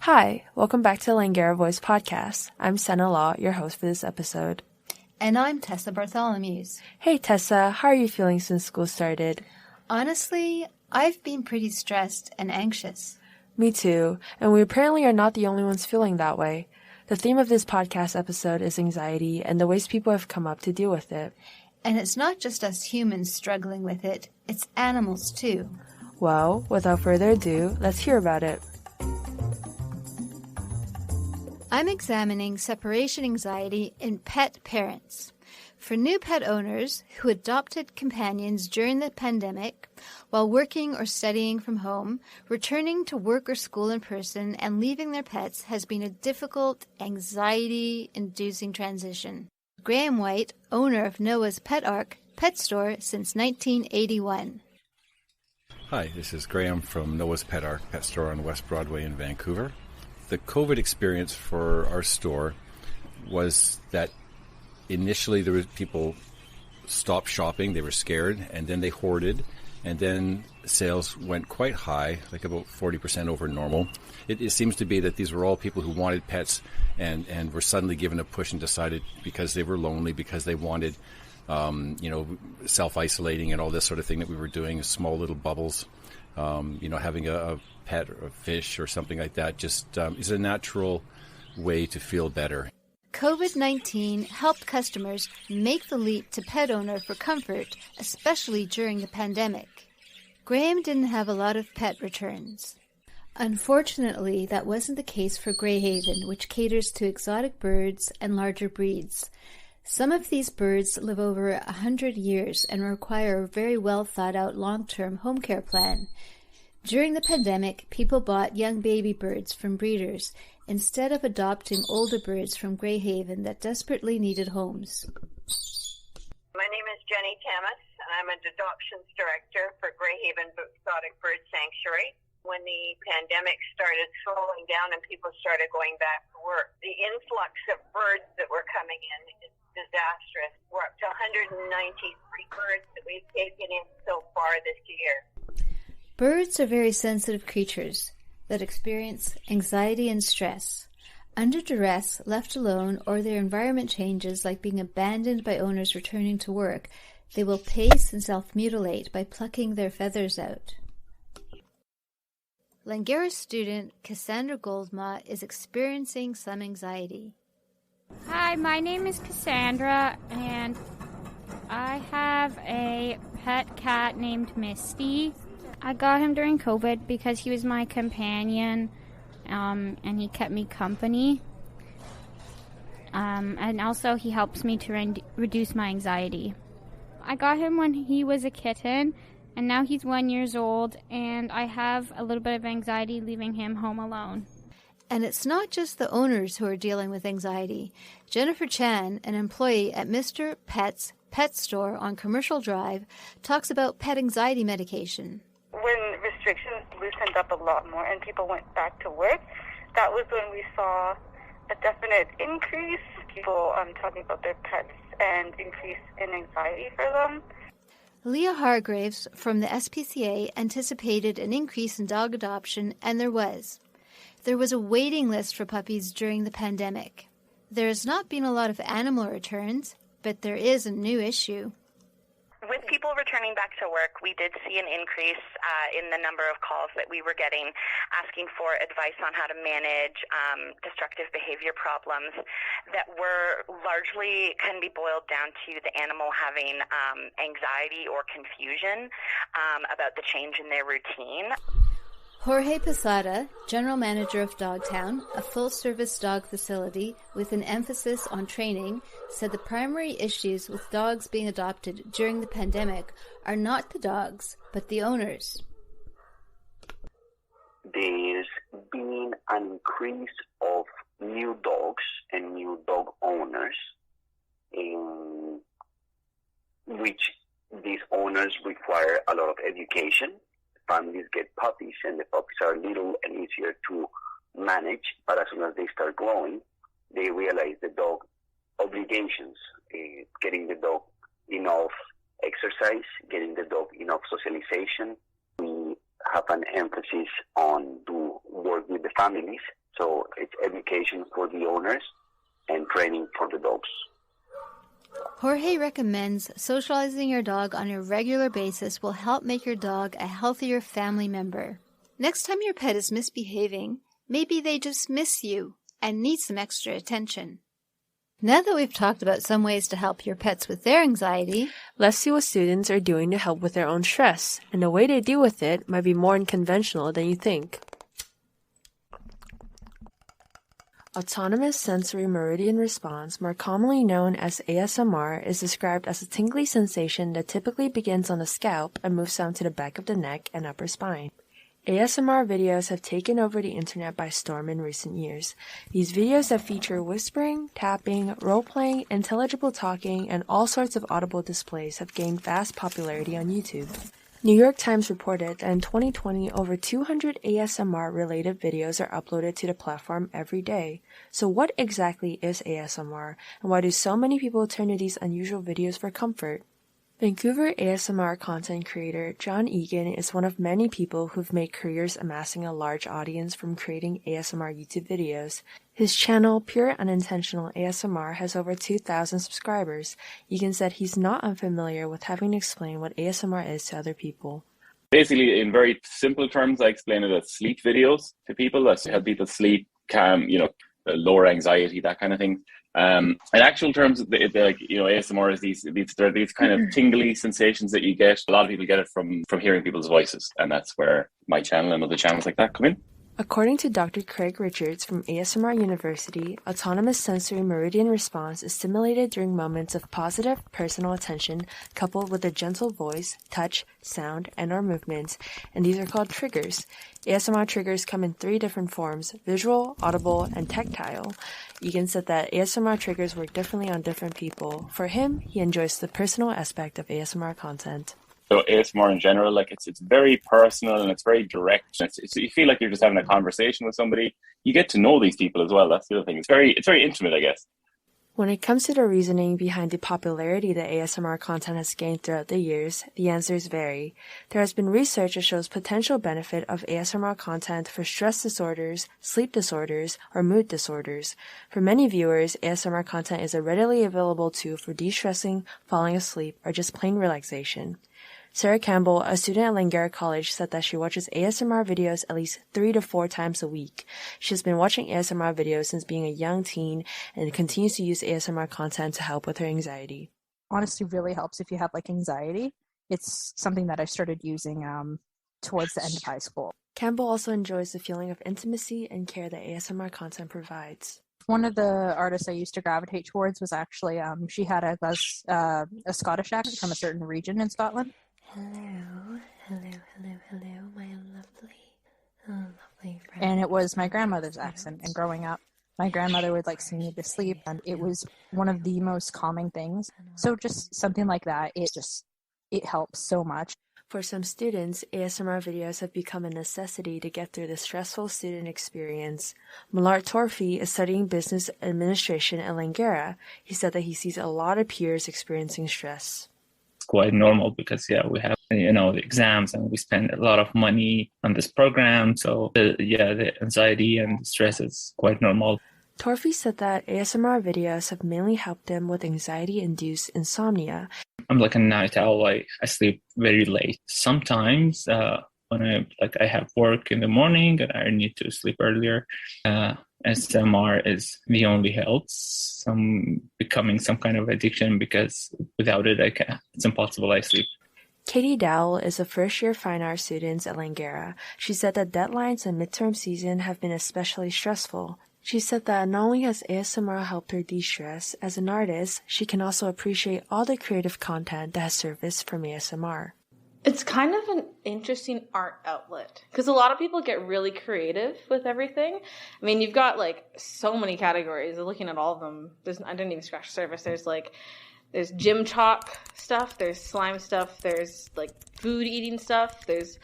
Hi, welcome back to Langara Voice Podcast. I'm Senna Law, your host for this episode. And I'm Tessa Bartholomew's. Hey Tessa, how are you feeling since school started? Honestly, I've been pretty stressed and anxious. Me too, and we apparently are not the only ones feeling that way. The theme of this podcast episode is anxiety and the ways people have come up to deal with it. And it's not just us humans struggling with it, it's animals too. Well, without further ado, let's hear about it. I'm examining separation anxiety in pet parents. For new pet owners who adopted companions during the pandemic, while working or studying from home, returning to work or school in person and leaving their pets has been a difficult, anxiety-inducing transition. Graham White, owner of Noah's Pet Ark pet store since 1981. Hi, this is Graham from Noah's Pet Ark pet store on West Broadway in Vancouver. The COVID experience for our store was that initially there were people stopped shopping, they were scared, and then they hoarded, and then sales went quite high, like about 40% over normal. It seems to be that these were all people who wanted pets and were suddenly given a push and decided because they were lonely, because they wanted, self-isolating and all this sort of thing that we were doing, small little bubbles, having a pet or a fish or something like that just is a natural way to feel better. COVID-19 helped customers make the leap to pet owner for comfort, especially during the pandemic. Graham didn't have a lot of pet returns. Unfortunately, that wasn't the case for Greyhaven, which caters to exotic birds and larger breeds. Some of these birds live over 100 years and require a very well thought-out long-term home care plan. During the pandemic, people bought young baby birds from breeders instead of adopting older birds from Greyhaven that desperately needed homes. My name is Jenny Tamas, and I'm an adoptions director for Greyhaven Exotic Bird Sanctuary. When the pandemic started slowing down and people started going back to work, the influx of birds that were coming in is disastrous. We're up to 193 birds that we've taken in so far this year. Birds are very sensitive creatures that experience anxiety and stress. Under duress, left alone, or their environment changes like being abandoned by owners returning to work, they will pace and self-mutilate by plucking their feathers out. Langara student Cassandra Goldma is experiencing some anxiety. Hi, my name is Cassandra, and I have a pet cat named Misty. I got him during COVID because he was my companion, and he kept me company. And also he helps me to reduce my anxiety. I got him when he was a kitten, and now he's 1 year old, and I have a little bit of anxiety leaving him home alone. And it's not just the owners who are dealing with anxiety. Jennifer Chan, an employee at Mr. Pet's pet store on Commercial Drive, talks about pet anxiety medication. When restrictions loosened up a lot more and people went back to work, that was when we saw a definite increase. People talking about their pets and increase in anxiety for them. Leah Hargraves from the SPCA anticipated an increase in dog adoption, and there was. There was a waiting list for puppies during the pandemic. There has not been a lot of animal returns, but there is a new issue. With people returning back to work, we did see an increase in the number of calls that we were getting asking for advice on how to manage destructive behavior problems that were largely can be boiled down to the animal having anxiety or confusion about the change in their routine. Jorge Posada, general manager of Dogtown, a full-service dog facility with an emphasis on training, said the primary issues with dogs being adopted during the pandemic are not the dogs, but the owners. There's been an increase of new dogs and new dog owners, in which these owners require a lot of education. Families get puppies, and the puppies are little and easier to manage, but as soon as they start growing, they realize the dog obligations, getting the dog enough exercise, getting the dog enough socialization. We have an emphasis on do work with the families So it's education for the owners and training for the dogs. Jorge recommends socializing your dog on a regular basis will help make your dog a healthier family member. Next time your pet is misbehaving, maybe they just miss you and need some extra attention. Now that we've talked about some ways to help your pets with their anxiety, let's see what students are doing to help with their own stress, and the way they deal with it might be more unconventional than you think. Autonomous sensory meridian response, more commonly known as ASMR, is described as a tingly sensation that typically begins on the scalp and moves down to the back of the neck and upper spine. ASMR videos have taken over the internet by storm in recent years. These videos that feature whispering, tapping, role-playing, intelligible talking, and all sorts of audible displays have gained vast popularity on YouTube. New York Times reported that in 2020, over 200 ASMR-related videos are uploaded to the platform every day. So what exactly is ASMR, and why do so many people turn to these unusual videos for comfort? Vancouver ASMR content creator John Egan is one of many people who've made careers amassing a large audience from creating ASMR YouTube videos. His channel, Pure Unintentional ASMR, has over 2,000 subscribers. Egan said he's not unfamiliar with having to explain what ASMR is to other people. Basically, in very simple terms, I explain it as sleep videos to people. That's to help people sleep, calm, lower anxiety, that kind of thing. In actual terms, ASMR is these kind of tingly sensations that you get. A lot of people get it from hearing people's voices, and that's where my channel and other channels like that come in. According to Dr. Craig Richards from ASMR University, autonomous sensory meridian response is stimulated during moments of positive personal attention coupled with a gentle voice, touch, sound, and/or movements, and these are called triggers. ASMR triggers come in 3 different forms: visual, audible, and tactile. Egan said that ASMR triggers work differently on different people. For him, he enjoys the personal aspect of ASMR content. So ASMR in general, it's very personal and it's very direct. You feel like you're just having a conversation with somebody. You get to know these people as well. That's the other thing. It's very intimate, I guess. When it comes to the reasoning behind the popularity that ASMR content has gained throughout the years, the answers vary. There has been research that shows potential benefit of ASMR content for stress disorders, sleep disorders, or mood disorders. For many viewers, ASMR content is a readily available tool for de-stressing, falling asleep, or just plain relaxation. Sarah Campbell, a student at Langara College, said that she watches ASMR videos at least 3 to 4 times a week. She has been watching ASMR videos since being a young teen and continues to use ASMR content to help with her anxiety. Honestly, really helps if you have anxiety. It's something that I started using towards the end of high school. Campbell also enjoys the feeling of intimacy and care that ASMR content provides. One of the artists I used to gravitate towards was actually, she had a Scottish accent from a certain region in Scotland. Hello, my lovely friend. And it was my grandmother's accent. And growing up, my grandmother would sing me to sleep, and it was one of the most calming things. So just something like that, it helps so much. For some students, ASMR videos have become a necessity to get through the stressful student experience. Millard Torfey is studying business administration at Langara. He said that he sees a lot of peers experiencing stress. Quite normal because we have the exams and we spend a lot of money on this program, so the anxiety and stress is quite normal. Torfey said that ASMR videos have mainly helped him with anxiety-induced insomnia. I'm like a night owl. I sleep very late. Sometimes when I have work in the morning and I need to sleep earlier, ASMR is the only help. Becoming some kind of addiction because without it, it's impossible I sleep. Katie Dowell is a first-year fine art student at Langara. She said that deadlines and midterm season have been especially stressful. She said that not only has ASMR helped her de-stress, as an artist, she can also appreciate all the creative content that has surfaced from ASMR. It's kind of an interesting art outlet because a lot of people get really creative with everything. I mean, you've got so many categories. Looking at all of them, I didn't even scratch the surface. There's gym chalk stuff, there's slime stuff, there's food eating stuff, there's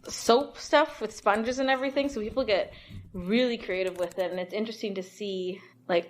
soap stuff with sponges and everything. So people get really creative with it, and it's interesting to see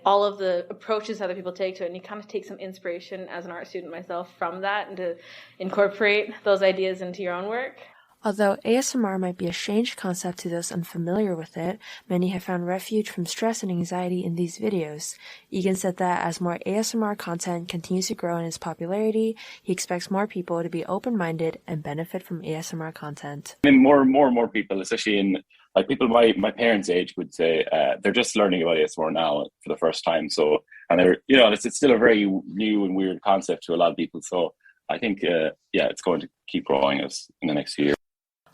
all of the approaches other people take to it, and you kind of take some inspiration as an art student myself from that and to incorporate those ideas into your own work. Although ASMR might be a strange concept to those unfamiliar with it, many have found refuge from stress and anxiety in these videos. Egan said that as more ASMR content continues to grow in its popularity, he expects more people to be open-minded and benefit from ASMR content. I mean, more and more people, especially in like people my parents' age, would say they're just learning about ASMR now for the first time. So, and they're it's still a very new and weird concept to a lot of people. So, I think it's going to keep growing us in the next few years.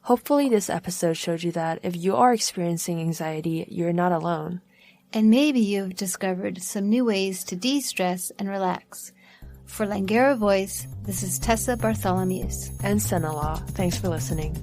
Hopefully this episode showed you that if you are experiencing anxiety, you're not alone. And maybe you've discovered some new ways to de-stress and relax. For Langara Voice, this is Tessa Bartholomews. And Senna Law. Thanks for listening.